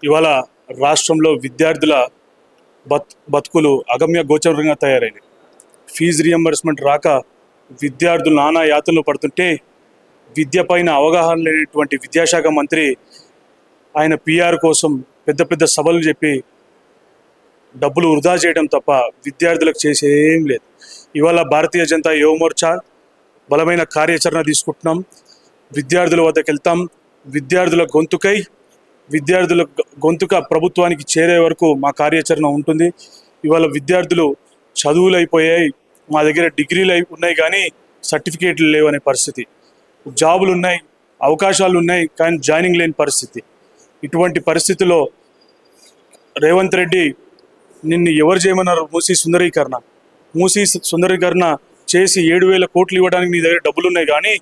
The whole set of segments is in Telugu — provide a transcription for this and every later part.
ఇవాళ రాష్ట్రంలో విద్యార్థుల బతుకులు అగమ్య గోచరంగా తయారైనవి. ఫీజు రియంబర్స్మెంట్ రాక విద్యార్థులు నానా యాతనలు పడుతుంటే విద్య పైన అవగాహన లేనటువంటి విద్యాశాఖ మంత్రి ఆయన పిఆర్ కోసం పెద్ద పెద్ద సభలు చెప్పి డబ్బులు వృధా చేయడం తప్ప విద్యార్థులకు చేసేం లేదు. ఇవాళ భారతీయ జనతా యువ మోర్చా బలమైన కార్యాచరణ తీసుకుంటున్నాం. విద్యార్థుల వద్దకు వెళ్తాం. విద్యార్థుల గొంతుక ప్రభుత్వానికి చేరే వరకు మా కార్యాచరణ ఉంటుంది. ఇవాళ విద్యార్థులు చదువులు అయిపోయాయి, మా దగ్గర డిగ్రీలు ఉన్నాయి కానీ సర్టిఫికేట్లు లేవనే పరిస్థితి, జాబులు ఉన్నాయి, అవకాశాలు ఉన్నాయి కానీ జాయినింగ్ లేని పరిస్థితి. ఇటువంటి పరిస్థితిలో రేవంత్ రెడ్డి నిన్ను ఎవరు చేయమన్నారు? మూసీ సుందరీకరణ చేసి 7,000 కోట్లు ఇవ్వడానికి నీ దగ్గర డబ్బులు ఉన్నాయి కానీ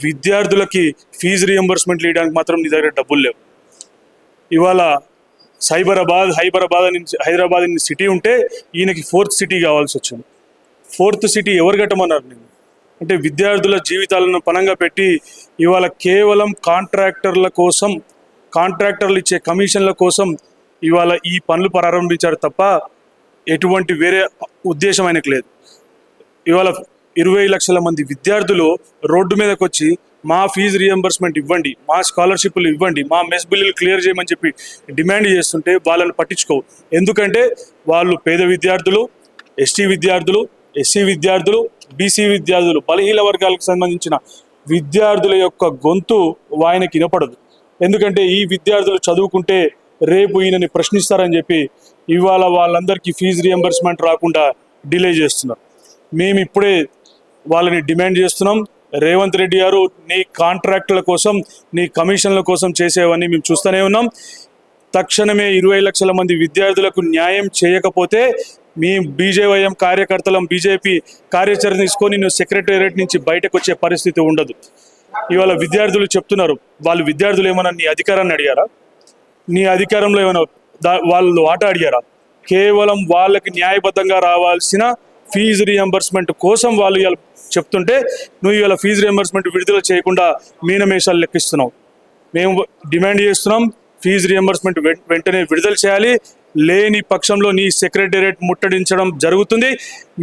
విద్యార్థులకి ఫీజు రియంబర్స్మెంట్లు ఇవ్వడానికి మాత్రం నీ దగ్గర డబ్బులు లేవు. ఇవాళ హైదరాబాద్ సిటీ ఉంటే ఈయనకి 4th సిటీ కావాల్సి వచ్చింది. 4th సిటీ ఎవరు కట్టమన్నారు నేను? అంటే విద్యార్థుల జీవితాలను పణంగా పెట్టి ఇవాళ కేవలం కాంట్రాక్టర్లు ఇచ్చే కమిషన్ల కోసం ఇవాళ ఈ పనులు ప్రారంభించారు తప్ప ఎటువంటి వేరే ఉద్దేశం ఆయనకు లేదు. ఇవాళ 20 లక్షల మంది విద్యార్థులు రోడ్డు మీదకి వచ్చి మా ఫీజు రియంబర్స్మెంట్ ఇవ్వండి, మా స్కాలర్షిప్లు ఇవ్వండి, మా మెస్ బిల్లులు క్లియర్ చేయమని చెప్పి డిమాండ్ చేస్తుంటే వాళ్ళని పట్టించుకోవు. ఎందుకంటే వాళ్ళు పేద విద్యార్థులు, ఎస్టీ విద్యార్థులు, ఎస్సీ విద్యార్థులు, బీసీ విద్యార్థులు, బలహీన వర్గాలకు సంబంధించిన విద్యార్థుల యొక్క గొంతు ఆయనకి వినపడదు. ఎందుకంటే ఈ విద్యార్థులు చదువుకుంటే రేపు ఈయనని ప్రశ్నిస్తారని చెప్పి ఇవాళ వాళ్ళందరికీ ఫీజు రియంబర్స్మెంట్ రాకుండా డిలే చేస్తున్నారు. మేము ఇప్పుడే వాళ్ళని డిమాండ్ చేస్తున్నాం. రేవంత్ రెడ్డి గారు, నీ కాంట్రాక్టుల కోసం, నీ కమిషన్ల కోసం చేసేవన్నీ మేము చూస్తూనే ఉన్నాం. తక్షణమే 20 లక్షల మంది విద్యార్థులకు న్యాయం చేయకపోతే మీ బీజేవైఎం కార్యకర్తలం బీజేపీ కార్యాచరణ తీసుకొని నువ్వు సెక్రటేరియట్ నుంచి బయటకు వచ్చే పరిస్థితి ఉండదు. ఇవాళ విద్యార్థులు చెప్తున్నారు, విద్యార్థులు ఏమైనా నీ అధికారాన్ని అడిగారా? నీ అధికారంలో ఏమైనా వాళ్ళు ఆట అడిగారా? కేవలం వాళ్ళకి న్యాయబద్ధంగా రావాల్సిన ఫీజు రియంబర్స్మెంట్ కోసం వాళ్ళు ఇవాళ చెప్తుంటే నువ్వు ఇవాళ ఫీజు రియంబర్స్మెంట్ విడుదల చేయకుండా మీనమేషాలు లెక్కిస్తున్నావు. మేము డిమాండ్ చేస్తున్నాం, ఫీజు రియంబర్స్మెంట్ వెంటనే విడుదల చేయాలి. లేని పక్షంలో నీ సెక్రటేరియట్ ముట్టడించడం జరుగుతుంది.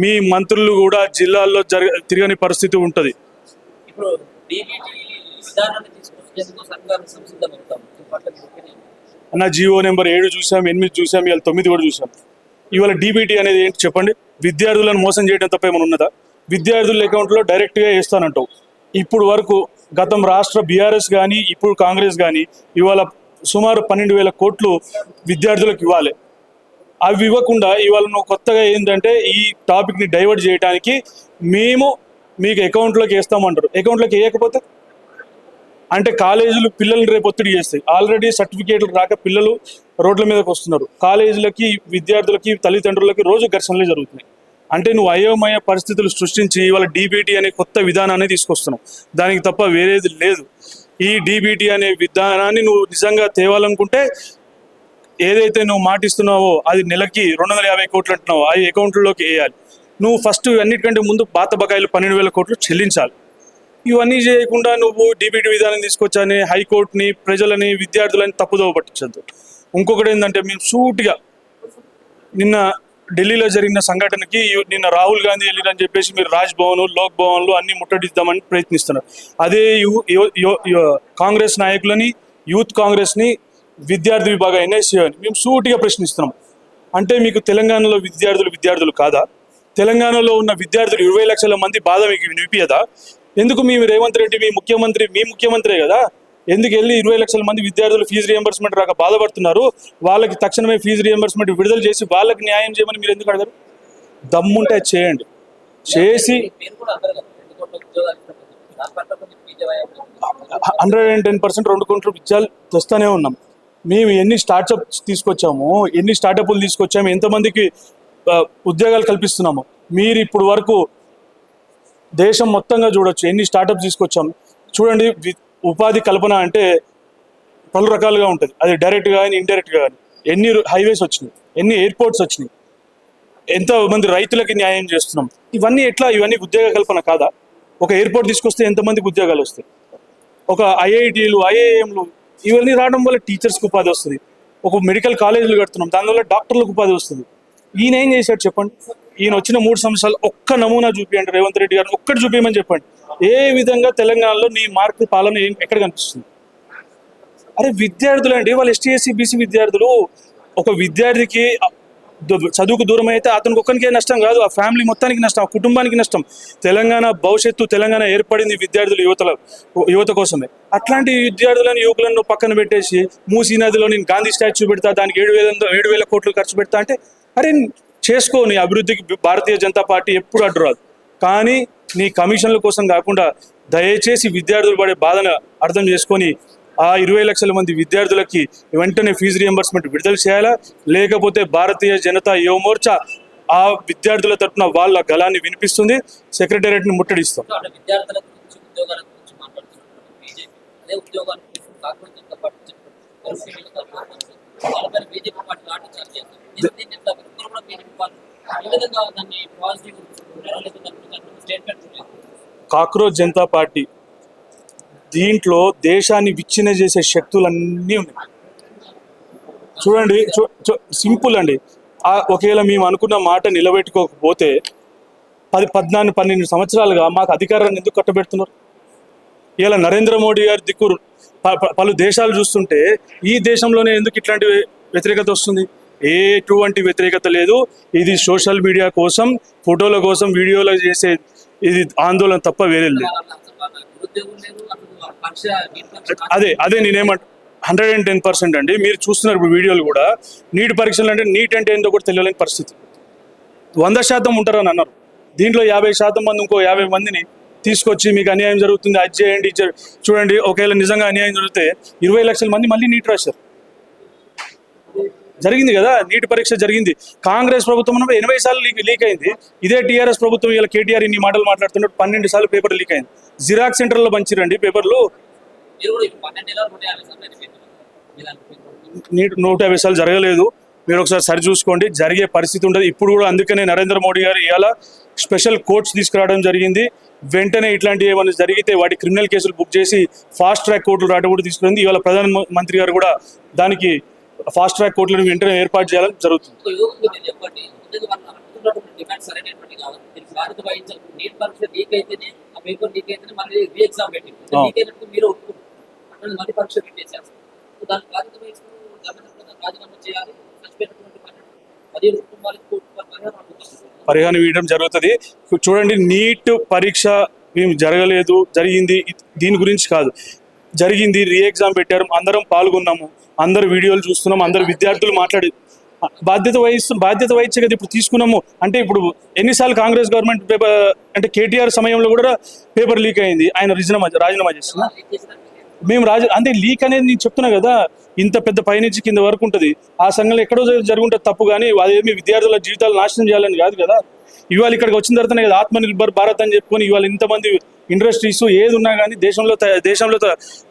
మీ మంత్రులు కూడా జిల్లాల్లో తిరగని పరిస్థితి ఉంటుంది. అన్న జీవో నెంబర్ 7 చూసాం, 8 చూసాం, ఇవాళ 9 కూడా చూసాం. ఇవాళ డీబీటీ అనేది ఏంటి చెప్పండి? విద్యార్థులను మోసం చేయడం తప్ప ఏమైనా ఉన్నదా? విద్యార్థుల అకౌంట్లో డైరెక్ట్గా వేస్తానంటావు. ఇప్పుడు వరకు గతం రాష్ట్ర బీఆర్ఎస్ కానీ ఇప్పుడు కాంగ్రెస్ కానీ ఇవాళ సుమారు 12,000 కోట్లు విద్యార్థులకు ఇవ్వాలి. అవి ఇవ్వకుండా ఇవాళ నువ్వు కొత్తగా ఏంటంటే ఈ టాపిక్ని డైవర్ట్ చేయడానికి మేము మీకు అకౌంట్లోకి వేస్తామంటారు. అకౌంట్లోకి వేయకపోతే అంటే కాలేజీలు పిల్లల్ని రేపు ఒత్తిడి చేస్తాయి. ఆల్రెడీ సర్టిఫికేట్లు రాక పిల్లలు రోడ్ల మీదకి వస్తున్నారు. కాలేజీలకి, విద్యార్థులకి, తల్లిదండ్రులకి రోజు ఘర్షణలే జరుగుతున్నాయి. అంటే నువ్వు అయోమయ పరిస్థితులు సృష్టించి ఇవాళ డీబీటీ అనే కొత్త విధానాన్ని తీసుకొస్తున్నావు. దానికి తప్ప వేరేది లేదు. ఈ డీబీటీ అనే విధానాన్ని నువ్వు నిజంగా తేవాలనుకుంటే ఏదైతే నువ్వు మాటిస్తున్నావో అది నెలకి 250 కోట్లు అంటున్నావు, ఆ అకౌంట్లలోకి వేయాలి. నువ్వు ఫస్ట్ అన్నిటికంటే ముందు పాత బకాయిలు 12,000 కోట్లు చెల్లించాలి. ఇవన్నీ చేయకుండా నువ్వు డీబీటీ విధానం తీసుకొచ్చని హైకోర్టుని, ప్రజలని, విద్యార్థులని తప్పుదోవ పట్టించద్దు. ఇంకొకటి ఏంటంటే మేము సూటిగా నిన్న ఢిల్లీలో జరిగిన సంఘటనకి నిన్న రాహుల్ గాంధీ వెళ్ళిరని చెప్పేసి మీరు రాజ్ భవన్, లోక్ భవన్లు అన్ని ముట్టడిద్దామని ప్రయత్నిస్తున్నారు. అదే కాంగ్రెస్ నాయకులని, యూత్ కాంగ్రెస్ని, విద్యార్థి విభాగ ఎన్ఎస్సీ అని మేము సూటిగా ప్రశ్నిస్తున్నాం. అంటే మీకు తెలంగాణలో విద్యార్థులు కాదా? తెలంగాణలో ఉన్న విద్యార్థులు 20 లక్షల మంది బాధ మీకు వినిపియదా? ఎందుకు మీ రేవంత్ రెడ్డి మీ ముఖ్యమంత్రే కదా, ఎందుకు వెళ్ళి 20 లక్షల మంది విద్యార్థులు ఫీజు రియంబర్స్మెంట్ రాక బాధపడుతున్నారు? వాళ్ళకి తక్షణమే ఫీజు రియంబర్స్మెంట్ విడుదల చేసి వాళ్ళకి న్యాయం చేయమని మీరు ఎందుకు అడగరు? దమ్ముంటే చేయండి. చేసి 110% 2 కోట్ల విద్యాలు తెస్తూనే ఉన్నాం. మేము ఎన్ని స్టార్టప్లు తీసుకొచ్చాము, ఎంతమందికి ఉద్యోగాలు కల్పిస్తున్నాము. మీరు ఇప్పుడు వరకు దేశం మొత్తంగా చూడొచ్చు ఎన్ని స్టార్టప్స్ తీసుకొచ్చాము. చూడండి, ఉపాధి కల్పన అంటే పలు రకాలుగా ఉంటుంది. అది డైరెక్ట్గా కానీ ఇండైరెక్ట్గా కానీ. ఎన్ని హైవేస్ వచ్చినాయి, ఎన్ని ఎయిర్పోర్ట్స్ వచ్చినాయి, ఎంతమంది రైతులకి న్యాయం చేస్తున్నాం. ఇవన్నీ ఉద్యోగ కల్పన కాదా? ఒక ఎయిర్పోర్ట్ తీసుకొస్తే ఎంతమందికి ఉద్యోగాలు వస్తాయి? ఒక ఐఐటీలు, ఐఐఎంలు ఇవన్నీ రావడం వల్ల టీచర్స్కి ఉపాధి వస్తుంది, ఒక మెడికల్ కాలేజీలు కడుతున్నాం, దానివల్ల డాక్టర్లకు ఉపాధి వస్తుంది. ఈయన ఏం చేశాడు చెప్పండి? ఈయన వచ్చిన 3 సంవత్సరాలు ఒక్క నమూనా చూపించండి రేవంత్ రెడ్డి గారు, ఒక్కటి చూపించమని చెప్పండి. ఏ విధంగా తెలంగాణలో నీ మార్పు పాలన ఎక్కడ కనిపిస్తుంది? అరే విద్యార్థులు అండి, వాళ్ళు ఎస్టీ ఎస్సీ బీసీ విద్యార్థులు. ఒక విద్యార్థికి చదువుకు దూరం అయితే అతనికి ఒక్కరికే నష్టం కాదు, ఆ ఫ్యామిలీ మొత్తానికి నష్టం, ఆ కుటుంబానికి నష్టం. తెలంగాణ భవిష్యత్తు, తెలంగాణ ఏర్పడింది విద్యార్థులు యువత కోసమే. అట్లాంటి విద్యార్థులను యువకులను పక్కన పెట్టేసి మూసీ నదిలో నేను గాంధీ స్టాచ్యూ పెడతా, దానికి 7,000 కోట్లు ఖర్చు పెడతా అంటే, అరే చేసుకో, నీ అభివృద్ధికి భారతీయ జనతా పార్టీ ఎప్పుడు అడ్డు రాదు. కానీ నీ కమిషన్ల కోసం కాకుండా దయచేసి విద్యార్థులు పడే బాధను అర్థం చేసుకొని ఆ 20 లక్షల మంది విద్యార్థులకి వెంటనే ఫీజు రియంబర్స్మెంట్ విడుదల చేయాలా, లేకపోతే భారతీయ జనతా యువ మోర్చా ఆ విద్యార్థుల తరఫున వాళ్ళ గళాన్ని వినిపిస్తుంది, సెక్రటేరియట్ని ముట్టడిస్తాం. కాక్రోచ్ జనతా పార్టీ దీంట్లో దేశాన్ని విచ్ఛిన్న చేసే శక్తులన్నీ ఉన్నాయి. చూడండి, సింపుల్ అండి. ఒకవేళ మేము అనుకున్న మాట నిలబెట్టుకోకపోతే 14-12 సంవత్సరాలుగా మాకు అధికారాన్ని ఎందుకు కట్టబెడుతున్నారు? ఇలా నరేంద్ర మోడీ గారి దిక్కు పలు దేశాలు చూస్తుంటే ఈ దేశంలోనే ఎందుకు ఇట్లాంటి వ్యతిరేకత వస్తుంది? ఎటువంటి వ్యతిరేకత లేదు. ఇది సోషల్ మీడియా కోసం, ఫోటోల కోసం, వీడియోలు చేసే ఇది ఆందోళన తప్ప వేరే లేదు. అదే నేనేమంట 110% అండి. మీరు చూస్తున్నారు ఇప్పుడు వీడియోలు కూడా, నీట్ పరీక్షలు అంటే నీట్ అంటే ఏందో కూడా తెలియలేని పరిస్థితి. 100% ఉంటారని అన్నారు, దీంట్లో 50% మంది, ఇంకో 50 మందిని తీసుకొచ్చి మీకు అన్యాయం జరుగుతుంది, అది చేయండి, చూడండి. ఒకవేళ నిజంగా అన్యాయం జరిగితే 20 లక్షల మంది మళ్ళీ నీట్ రాశారు. జరిగింది కదా, నీట్ పరీక్ష జరిగింది. కాంగ్రెస్ ప్రభుత్వం 80 సార్లు లీక్ అయింది. ఇదే టీఆర్ఎస్ ప్రభుత్వం ఇలా కేటీఆర్ ఇన్ని మాటలు మాట్లాడుతున్నట్టు 12 సార్లు పేపర్ లీక్ అయింది. జిరాక్స్ సెంటర్లో పంచిరండి పేపర్లు. నీట్ 150 సార్లు జరగలేదు. మీరు ఒకసారి సరి చూసుకోండి, జరిగే పరిస్థితి ఉండదు ఇప్పుడు కూడా. అందుకనే నరేంద్ర మోడీ గారు ఇవాళ స్పెషల్ కోర్ట్స్ తీసుకురావడం జరిగింది. వెంటనే ఇట్లాంటివి ఏమైనా జరిగితే వాటి క్రిమినల్ కేసులు బుక్ చేసి ఫాస్ట్ ట్రాక్ కోర్టులు రావడం కూడా తీసుకురండి. ఇవాళ ప్రధానమంత్రి గారు కూడా దానికి ఫాస్ట్ ట్రాక్ కోర్టులను వెంటనే ఏర్పాటు చేయాలని జరుగుతుంది. పరిహారం ఇవ్వడం జరుగుతుంది. చూడండి, నీట్ పరీక్ష మేము జరగలేదు, జరిగింది, దీని గురించి కాదు. జరిగింది, రీ ఎగ్జామ్ పెట్టారు, అందరం పాల్గొన్నాము, అందరు వీడియోలు చూస్తున్నాం, అందరు విద్యార్థులు మాట్లాడి బాధ్యత వహించే కదా ఇప్పుడు తీసుకున్నాము. అంటే ఇప్పుడు ఎన్నిసార్లు కాంగ్రెస్ గవర్నమెంట్ పేపర్ అంటే కేటీఆర్ సమయంలో కూడా పేపర్ లీక్ అయింది, ఆయన రాజీనామా చేస్తున్నా. మేము అంటే లీక్ అనేది నేను చెప్తున్నా కదా, ఇంత పెద్ద పైనుంచి కింద వరకు ఉంటుంది. ఆ సంఘంలో ఎక్కడో జరుగుంటుంది తప్పు, కానీ అదేమి విద్యార్థుల జీవితాలు నాశనం చేయాలని కాదు కదా. ఇవాళ ఇక్కడికి వచ్చిన తర్వాతనే కదా ఆత్మనిర్భర్ భారత్ అని చెప్పుకొని ఇవాళ ఇంతమంది ఇండస్ట్రీస్ ఏది ఉన్నా కానీ దేశంలో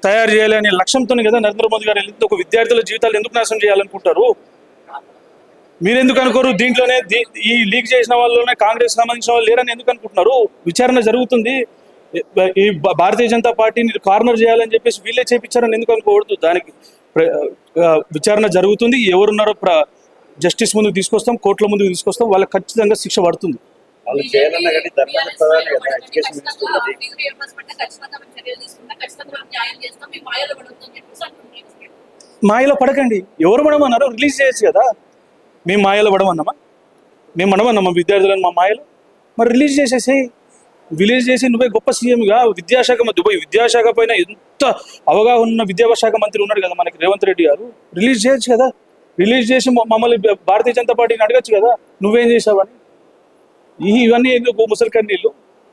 తయారు చేయాలి అనే లక్ష్యంతోనే కదా నరేంద్ర మోదీ గారు వెళ్ళింది. ఒక విద్యార్థుల జీవితాలు ఎందుకు నాశనం చేయాలనుకుంటారు? మీరెందుకు అనుకోరు? దీంట్లోనే ఈ లీక్ చేసిన వాళ్ళలోనే కాంగ్రెస్ సంబంధించిన వాళ్ళు లేరని ఎందుకు అనుకుంటున్నారు? విచారణ జరుగుతుంది. ఈ భారతీయ జనతా పార్టీని కార్నర్ చేయాలని చెప్పేసి వీళ్ళే చేపించారని ఎందుకు అనుకోకూడదు? దానికి విచారణ జరుగుతుంది. ఎవరున్నారో జస్టిస్ ముందుకు తీసుకొస్తాం, కోర్టుల ముందుకు తీసుకొస్తాం, వాళ్ళకి ఖచ్చితంగా శిక్ష పడుతుంది. మాయలో పడకండి. ఎవరు పడమన్నారు? రిలీజ్ చేయొచ్చు కదా. మేము మాయలో పడమన్నామా? మేము పడమన్నామా విద్యార్థులను మా మాయలో? మరి రిలీజ్ చేసి నువ్వే గొప్ప సీఎంగా విద్యాశాఖ దుబాయ్ విద్యాశాఖ పైన ఎంత అవగాహన ఉన్న విద్యాశాఖ మంత్రి ఉన్నాడు కదా మనకి రేవంత్ రెడ్డి గారు. రిలీజ్ చేయొచ్చు కదా. రిలీజ్ చేసి మమ్మల్ని భారతీయ జనతా పార్టీని అడగచ్చు కదా నువ్వేం చేసావని. ఇవన్నీ ఎందుకు ముసలి కన్నీళ్ళు?